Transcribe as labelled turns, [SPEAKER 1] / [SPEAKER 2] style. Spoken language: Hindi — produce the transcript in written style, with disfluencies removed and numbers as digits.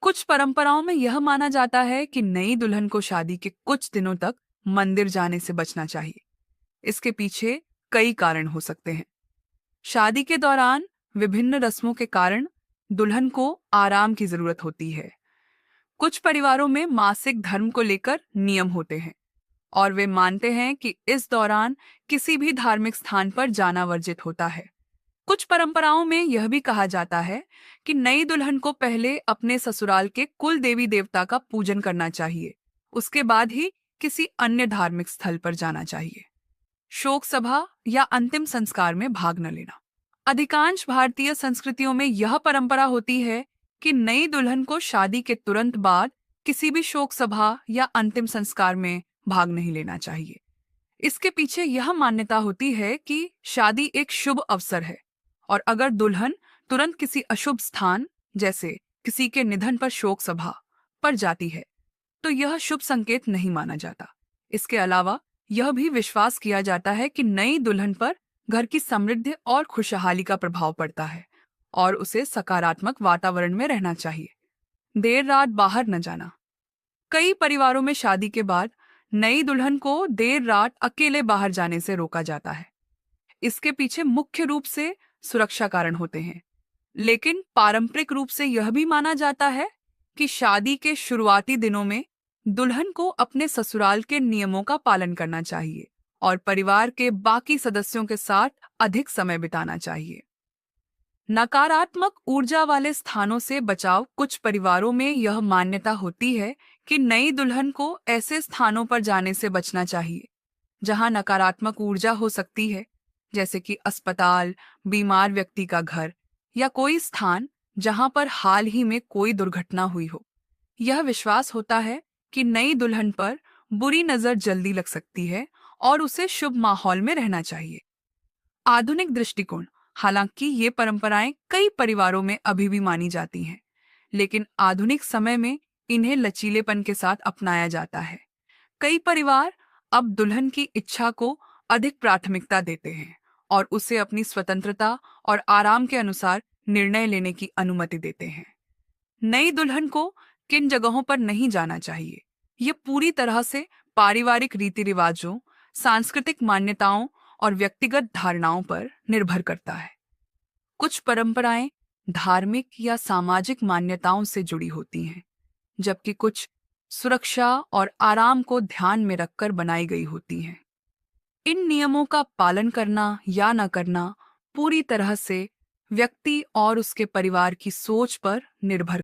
[SPEAKER 1] कुछ परंपराओं में यह माना जाता है कि नई दुल्हन को शादी के कुछ दिनों तक मंदिर जाने से बचना चाहिए। इसके पीछे कई कारण हो सकते हैं। शादी के दौरान विभिन्न रस्मों के कारण दुल्हन को आराम की जरूरत होती है। कुछ परिवारों में मासिक धर्म को लेकर नियम होते हैं और वे मानते हैं कि इस दौरान किसी भी धार्मिक स्थान पर जाना वर्जित होता है। कुछ परंपराओं में यह भी कहा जाता है कि नई दुल्हन को पहले अपने ससुराल के कुल देवी देवता का पूजन करना चाहिए। उसके बाद ही किसी अन्य धार्मिक स्थल पर जाना चाहिए। शोक सभा या अंतिम संस्कार में भाग न लेना। अधिकांश भारतीय संस्कृतियों में यह परंपरा होती है कि नई दुल्हन को शादी के तुरंत बाद किसी भी शोक सभा या अंतिम संस्कार में भाग नहीं लेना चाहिए। इसके पीछे यह मान्यता होती है कि शादी एक शुभ अवसर है और अगर दुल्हन तुरंत किसी अशुभ स्थान जैसे किसी के निधन पर शोक सभा पर जाती है तो यह शुभ संकेत नहीं माना जाता। इसके अलावा यह भी विश्वास किया जाता है कि नई दुल्हन पर घर की समृद्धि और खुशहाली का प्रभाव पड़ता है और उसे सकारात्मक वातावरण में रहना चाहिए। देर रात बाहर न जाना। कई परिवारों में शादी के बाद नई दुल्हन को देर रात अकेले बाहर जाने से रोका जाता है। इसके पीछे मुख्य रूप से सुरक्षा कारण होते हैं, लेकिन पारंपरिक रूप से यह भी माना जाता है कि शादी के शुरुआती दिनों में दुल्हन को अपने ससुराल के नियमों का पालन करना चाहिए और परिवार के बाकी सदस्यों के साथ अधिक समय बिताना चाहिए। नकारात्मक ऊर्जा वाले स्थानों से बचाव। कुछ परिवारों में यह मान्यता होती है कि नई दुल्हन को ऐसे स्थानों पर जाने से बचना चाहिए जहां नकारात्मक ऊर्जा हो सकती है, जैसे कि अस्पताल, बीमार व्यक्ति का घर या कोई स्थान जहां पर हाल ही में कोई दुर्घटना हुई हो। यह विश्वास होता है कि नई दुल्हन पर बुरी नजर जल्दी लग सकती है और उसे शुभ माहौल में रहना चाहिए। आधुनिक दृष्टिकोण। हालांकि ये परंपराएं कई परिवारों में अभी भी मानी जाती हैं, लेकिन आधुनिक समय में इन्हें लचीलेपन के साथ अपनाया जाता है। कई परिवार अब दुल्हन की इच्छा को अधिक प्राथमिकता देते हैं और उसे अपनी स्वतंत्रता और आराम के अनुसार निर्णय लेने की अनुमति देते हैं। नई दुल्हन को किन जगहों पर नहीं जाना चाहिए, यह पूरी तरह से पारिवारिक रीति रिवाजों, सांस्कृतिक मान्यताओं और व्यक्तिगत धारणाओं पर निर्भर करता है। कुछ परंपराएं धार्मिक या सामाजिक मान्यताओं से जुड़ी होती हैं, जबकि कुछ सुरक्षा और आराम को ध्यान में रखकर बनाई गई होती हैं। इन नियमों का पालन करना या न करना पूरी तरह से व्यक्ति और उसके परिवार की सोच पर निर्भर